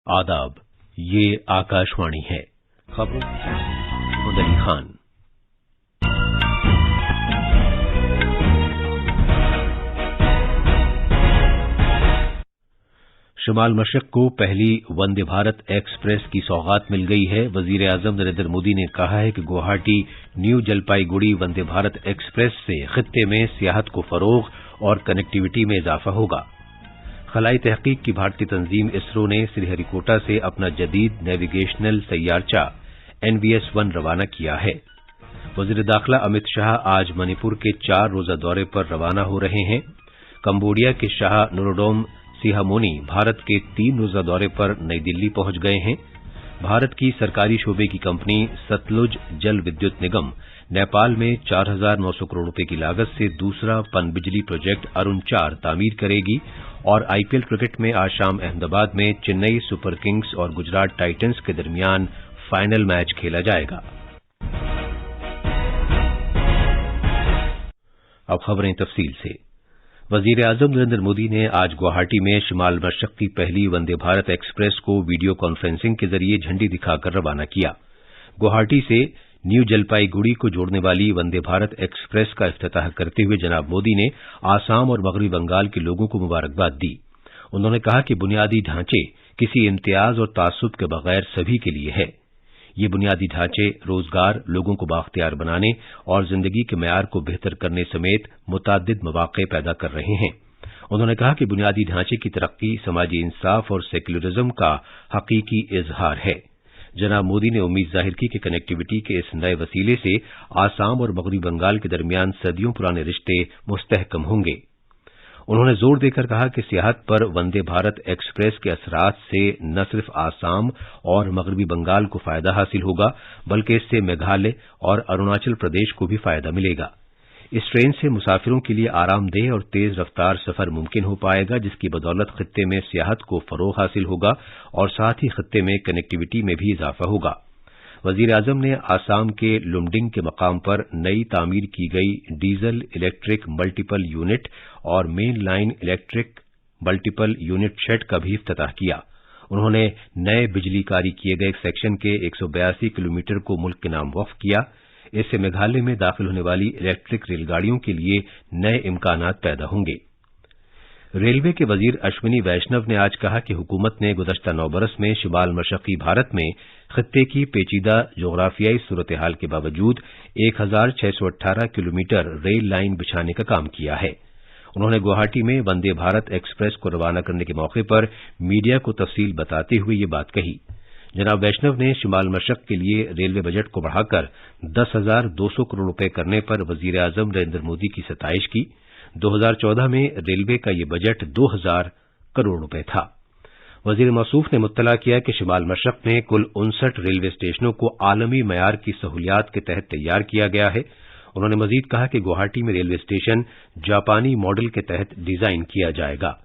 आदाब, ये आकाशवाणी है। खबरों मोहम्मद अली खान। शुमाल मशरक को पहली वंदे भारत एक्सप्रेस की सौगात मिल गई है। वजीर आजम नरेंद्र मोदी ने कहा है कि गुवाहाटी न्यू जलपाईगुड़ी वंदे भारत एक्सप्रेस से खित्ते में सियाहत को फरोग और कनेक्टिविटी में इजाफा होगा। खलाई तहकीक की भारतीय तंजीम इसरो ने श्रीहरिकोटा से अपना जदीद नेविगेशनल सैयारचा NVS-1 रवाना किया है। वजीर दाखिला अमित शाह आज मणिपुर के 4 रोजा दौरे पर रवाना हो रहे हैं। कंबोडिया के शाह नोरोडोम सिहामोनी भारत के 3 रोजा दौरे पर नई दिल्ली पहुंच गए हैं। भारत की सरकारी शोबे की कंपनी सतलुज जल विद्युत निगम नेपाल में 4,900 करोड़ रुपए की लागत से दूसरा पनबिजली प्रोजेक्ट अरुण 4 तामीर करेगी और IPL क्रिकेट में आज शाम अहमदाबाद में चेन्नई सुपर किंग्स और गुजरात टाइटंस के दरमियान फाइनल मैच खेला जाएगा। अब खबरें तफसील से। वजीर आजम नरेंद्र मोदी ने आज गुवाहाटी में शुमाल मशरक की पहली वंदे भारत एक्सप्रेस को वीडियो कॉन्फ्रेंसिंग के जरिए झंडी दिखाकर रवाना किया। गुवाहाटी से न्यू जलपाईगुड़ी को जोड़ने वाली वंदे भारत एक्सप्रेस का इफ्तिताह करते हुए जनाब मोदी ने आसाम और मगरबी बंगाल के लोगों को मुबारकबाद दी। उन्होंने कहा कि बुनियादी ढांचे किसी इम्तियाज और तासुब के बगैर सभी के लिए है। ये बुनियादी ढांचे रोजगार, लोगों को बाख्तियार बनाने और जिंदगी के मयार को बेहतर करने समेत मुताद्दिद मौके पैदा कर रहे हैं। उन्होंने कहा कि बुनियादी ढांचे की तरक्की समाजी इंसाफ और सेक्युलरिज्म का हकीकी इजहार है। जनाब मोदी ने उम्मीद जाहिर की कि कनेक्टिविटी के इस नए वसीले से आसाम और मगरबी बंगाल के दरमियान सदियों पुराने रिश्ते मुस्तहकम होंगे। उन्होंने जोर देकर कहा कि सियाहत पर वंदे भारत एक्सप्रेस के असरात से न सिर्फ आसाम और मगरबी बंगाल को फायदा हासिल होगा, बल्कि इससे मेघालय और अरुणाचल प्रदेश को भी फायदा मिलेगा। इस ट्रेन से मुसाफिरों के लिए आरामदेह और तेज रफ्तार सफर मुमकिन हो पाएगा, जिसकी बदौलत खित्ते में सियाहत को फरोग हासिल होगा और साथ ही खित्ते में कनेक्टिविटी में भी इजाफा होगा। वजीर आजम ने आसाम के लुमडिंग के मकाम पर नई तामीर की गई डीजल इलेक्ट्रिक मल्टीपल यूनिट और main line electric multiple unit shed का भी इफ्तिताह किया। उन्होंने नए बिजलीकारी किए गए सेक्शन के 182 किलोमीटर को मुल्क के नाम वक्फ किया। इससे मेघालय में दाखिल होने वाली इलेक्ट्रिक रेलगाड़ियों के लिए नए इम्कानात पैदा होंगे। रेलवे के वजीर अश्विनी वैष्णव ने आज कहा कि हुकूमत ने गुज़श्ता 9 बरस में शुमाल मशरक़ी भारत में खित्ते की पेचीदा जोग्राफियाई सूरत हाल के बावजूद 1,618 किलोमीटर रेल लाइन बिछाने का काम किया है। उन्होंने गुवाहाटी में वंदे भारत एक्सप्रेस को रवाना करने के मौके पर मीडिया को तफसील बताते हुए ये बात कही। जनाब वैष्णव ने शुमाल मशरक के लिए रेलवे बजट को बढ़ाकर 10,200 करोड़ रुपए करने पर वजीर आजम नरेंद्र मोदी की सताइश की। 2014 में रेलवे का यह बजट 2,000 करोड़ रुपए था। वजीर मौसूफ ने मुत्तला किया कि शुमाल मशरक में कुल 59 रेलवे स्टेशनों को आलमी मयार की सहूलियात के तहत तैयार किया गया है। उन्होंने मजीद कहा कि गुवाहाटी में रेलवे स्टेशन जापानी मॉडल के तहत डिजाइन किया जाएगा।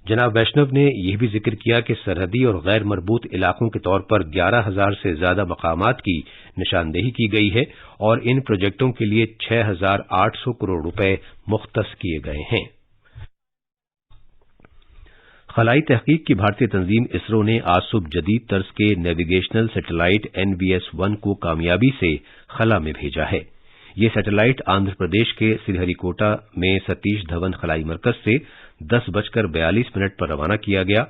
जनाब वैष्णव ने यह भी जिक्र किया कि सरहदी और गैर मरबूत इलाकों के तौर पर 11,000 से ज्यादा मकामात की निशानदेही की गई है और इन प्रोजेक्टों के लिए 6,800 करोड़ रुपए मुख्तस किए गए हैं। खलाई तहकीक की भारतीय तंजीम इसरो ने आज सुबह जदीद तर्ज के नेविगेशनल सैटेलाइट NVS-1 को कामयाबी से खला में भेजा है। ये सैटेलाइट आंध्र प्रदेश के श्रीहरिकोटा में सतीश धवन खलाई मरकज से 10:42 पर रवाना किया गया।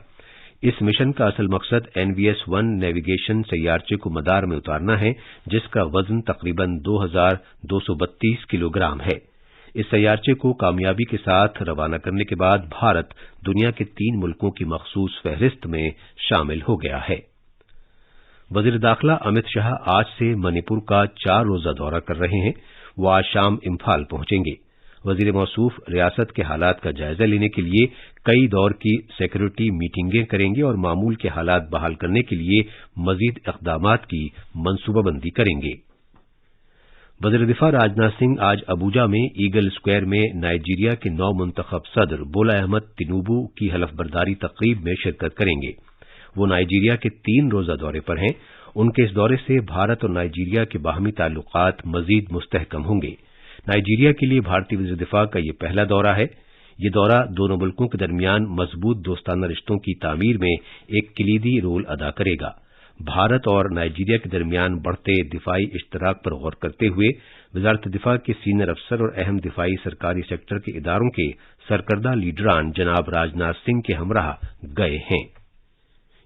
इस मिशन का असल मकसद NVS-1 नेविगेशन सैयारचे को मदार में उतारना है, जिसका वजन तकरीबन 2,232 किलोग्राम है। इस सैयारचे को कामयाबी के साथ रवाना करने के बाद भारत दुनिया के 3 मुल्कों की मखसूस फहरिस्त में शामिल हो गया है। वजीर दाखिला अमित शाह आज से मणिपुर का 4 रोजा दौरा कर रहे हैं। वो आज शाम इम्फाल पहुंचेंगे। वजीर मौसूफ रियासत के हालात का जायजा लेने के लिए कई दौर की सिक्योरिटी मीटिंगें करेंगे और मामूल के हालात बहाल करने के लिए मजीद इक़दामात की मंसूबाबंदी करेंगे। वज़ीर दिफा राजनाथ सिंह आज अबूजा में ईगल स्क्वायर में नाइजीरिया के नौ मुंतखब सदर बोला अहमद तिनुबू की हलफबरदारी तकरीब में शिरकत करेंगे। वो नाइजीरिया के 3 रोजा दौरे पर हैं। उनके इस दौरे से भारत और नाइजीरिया के बाहमी ताल्लुकात मजीद मुस्तहकम होंगे। नाइजीरिया के लिए भारतीय वज़ीर दिफा का यह पहला दौरा है। یہ دورہ دونوں ملکوں کے درمیان مضبوط دوستانہ رشتوں کی تعمیر میں ایک کلیدی رول ادا کرے گا۔ بھارت اور نائجیریا کے درمیان بڑھتے دفاعی اشتراک پر غور کرتے ہوئے وزارت دفاع کے سینئر افسر اور اہم دفاعی سرکاری سیکٹر کے اداروں کے سرکردہ لیڈران جناب راجناتھ سنگھ کے ہمراہ گئے ہیں۔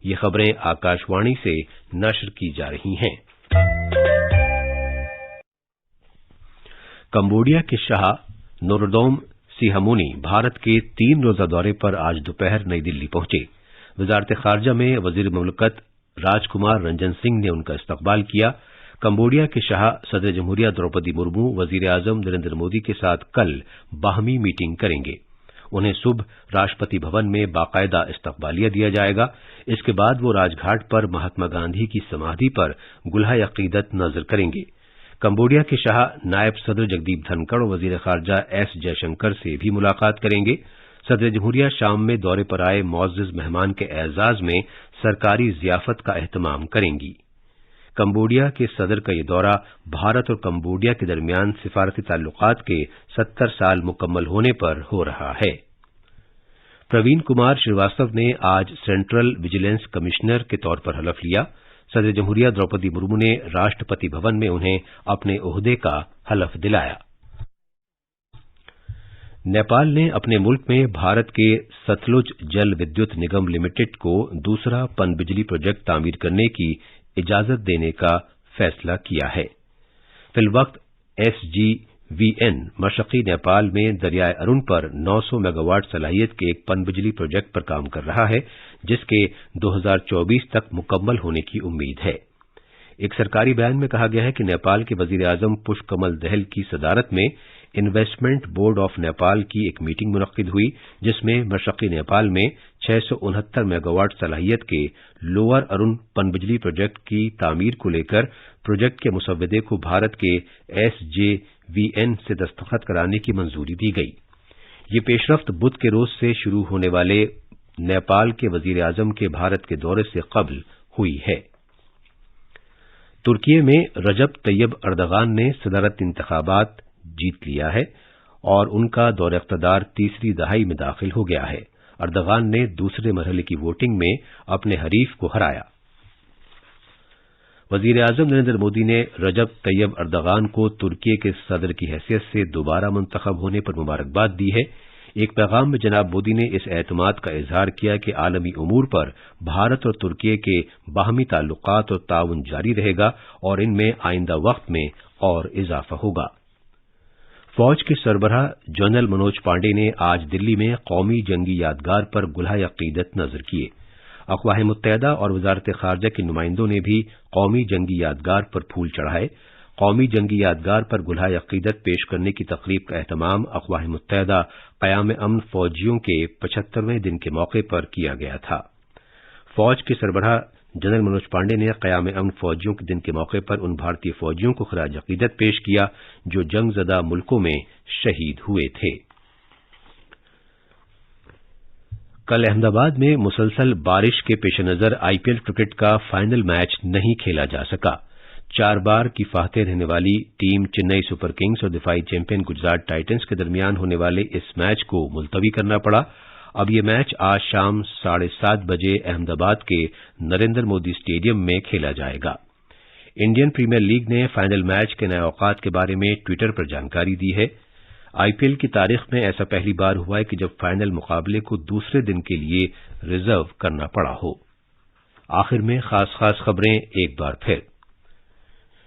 یہ خبریں آکاش وانی سے نشر کی جا رہی ہیں۔ کمبوڈیا کے شاہ نوروڈوم سیہمونی بھارت کے 3 روزہ دورے پر آج دوپہر نئی دلی پہنچے۔ وزارت خارجہ میں وزیر مملکت راج کمار رنجن سنگھ نے ان کا استقبال کیا۔ کمبوڈیا کے شاہ صدر جمہوریہ دروپدی مرمو وزیر اعظم نریندر مودی کے ساتھ کل باہمی میٹنگ کریں گے۔ انہیں صبح راشٹرپتی بھون میں باقاعدہ استقبالیہ دیا جائے گا۔ اس کے بعد وہ راج گھاٹ پر مہاتما گاندھی کی سمادھی پر گلہائے عقیدت نذر کریں گے۔ کمبوڈیا کے شاہ نائب صدر جگدیپ دھنکڑ اور وزیر خارجہ ایس جے شنکر سے بھی ملاقات کریں گے۔ صدر جمہوریہ شام میں دورے پر آئے معزز مہمان کے اعزاز میں سرکاری ضیافت کا اہتمام کریں گی۔ کمبوڈیا کے صدر کا یہ دورہ بھارت اور کمبوڈیا کے درمیان سفارتی تعلقات کے 70 سال مکمل ہونے پر ہو رہا ہے۔ پروین کمار شریواستو نے آج سینٹرل ویجیلنس کمشنر کے طور پر حلف لیا۔ صدر جمہوریہ دروپدی مرمو نے راشٹرپتی بھون میں انہیں اپنے عہدے کا حلف دلایا۔ نیپال نے اپنے ملک میں بھارت کے ستلج جل ودیوت نگم لمیٹڈ کو دوسرا پن بجلی پروجیکٹ تعمیر کرنے کی اجازت دینے کا فیصلہ کیا ہے۔ فی الوقت ایس جی وی این مشرقی نیپال میں دریائے ارون پر 900 میگا واٹ صلاحیت کے ایک پن بجلی پروجیکٹ پر کام کر رہا ہے، جس کے 2024 تک مکمل ہونے کی امید ہے۔ ایک سرکاری بیان میں کہا گیا ہے کہ نیپال کے وزیر اعظم پشپ کمل دہل کی صدارت میں انویسٹمنٹ بورڈ آف نیپال کی ایک میٹنگ منعقد ہوئی، جس میں مشرقی نیپال میں 669 میگا واٹ صلاحیت کے لوور ارون پن بجلی پروجیکٹ کی تعمیر کو لے کر پروجیکٹ کے مسودے کو بھارت کے ایس جے وی این سے دستخط کرانے کی منظوری دی گئی۔ یہ پیش رفت بدھ کے روز سے شروع ہونے والے نیپال کے وزیر اعظم کے بھارت کے دورے سے قبل ہوئی ہے۔ ترکی میں رجب طیب اردغان نے صدارت انتخابات جیت لیا ہے اور ان کا دور اقتدار تیسری دہائی میں داخل ہو گیا ہے۔ اردغان نے دوسرے مرحلے کی ووٹنگ میں اپنے حریف کو ہرایا۔ وزیر اعظم نریندر مودی نے رجب طیب اردغان کو ترکی کے صدر کی حیثیت سے دوبارہ منتخب ہونے پر مبارکباد دی ہے۔ ایک پیغام میں جناب مودی نے اس اعتماد کا اظہار کیا کہ عالمی امور پر بھارت اور ترکی کے باہمی تعلقات اور تعاون جاری رہے گا اور ان میں آئندہ وقت میں اور اضافہ ہوگا۔ فوج کے سربراہ جنرل منوج پانڈے نے آج دلی میں قومی جنگی یادگار پر گلہائے عقیدت نذر کیے۔ اقوام متحدہ اور وزارت خارجہ کے نمائندوں نے بھی قومی جنگی یادگار پر پھول چڑھائے۔ قومی جنگی یادگار پر گلہائے عقیدت پیش کرنے کی تقریب کا اہتمام اقوام متحدہ قیام امن فوجیوں کے 75ویں دن کے موقع پر کیا گیا تھا۔ فوج کے سربراہ جنرل منوج پانڈے نے قیام امن فوجیوں کے دن کے موقع پر ان بھارتی فوجیوں کو خراج عقیدت پیش کیا جو جنگ زدہ ملکوں میں شہید ہوئے تھے۔ کل احمد آباد میں مسلسل بارش کے پیش نظر آئی پی ایل کرکٹ کا فائنل میچ نہیں کھیلا جا سکا۔ 4 بار کی فاتح رہنے والی ٹیم چنئی سپر کنگز اور دفاعی چیمپئن گجرات ٹائٹنز کے درمیان ہونے والے اس میچ کو ملتوی کرنا پڑا۔ اب یہ میچ آج شام 7:30 بجے احمد آباد کے نریندر مودی اسٹیڈیم میں کھیلا جائے گا۔ انڈین پریمیئر لیگ نے فائنل میچ کے نئے اوقات کے بارے میں ٹویٹر پر جانکاری دی ہے۔ آئی پی ایل کی تاریخ میں ایسا پہلی بار ہوا ہے کہ جب فائنل مقابلے کو دوسرے دن کے لیے ریزرو کرنا پڑا ہو۔ آخر میں خاص خبریں ایک بار پھر۔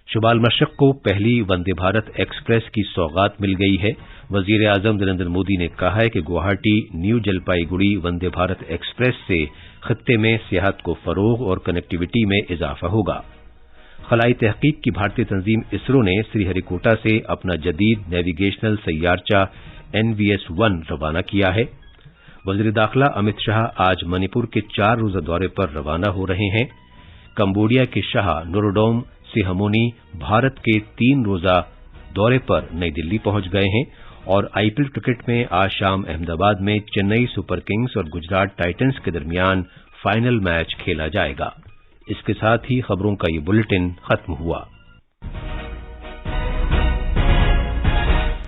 شمال مشرق کو پہلی وندے بھارت ایکسپریس کی سوغات مل گئی ہے۔ وزیر اعظم نریندر مودی نے کہا ہے کہ گوہاٹی نیو جلپائی گڑی وندے بھارت ایکسپریس سے خطے میں سیاحت کو فروغ اور کنیکٹیویٹی میں اضافہ ہوگا۔ خلائی تحقیق کی بھارتی تنظیم اسرو نے سری ہری کوٹا سے اپنا جدید نیویگیشنل سیارچہ NVS-1 روانہ کیا ہے۔ وزیر داخلہ امت شاہ آج منی پور کے 4 روزہ دورے پر روانہ ہو رہے ہیں۔ کمبوڈیا کے شاہ نوروڈوم سیہمونی بھارت کے 3 روزہ دورے پر نئی دلی پہنچ گئے ہیں اور آئی پی ایل کرکٹ میں آج شام احمد آباد میں چنئی سپر کنگز اور گجرات ٹائٹنز کے درمیان فائنل میچ کھیلا جائے گا۔ اس کے ساتھ ہی خبروں کا یہ بلیٹن ختم ہوا۔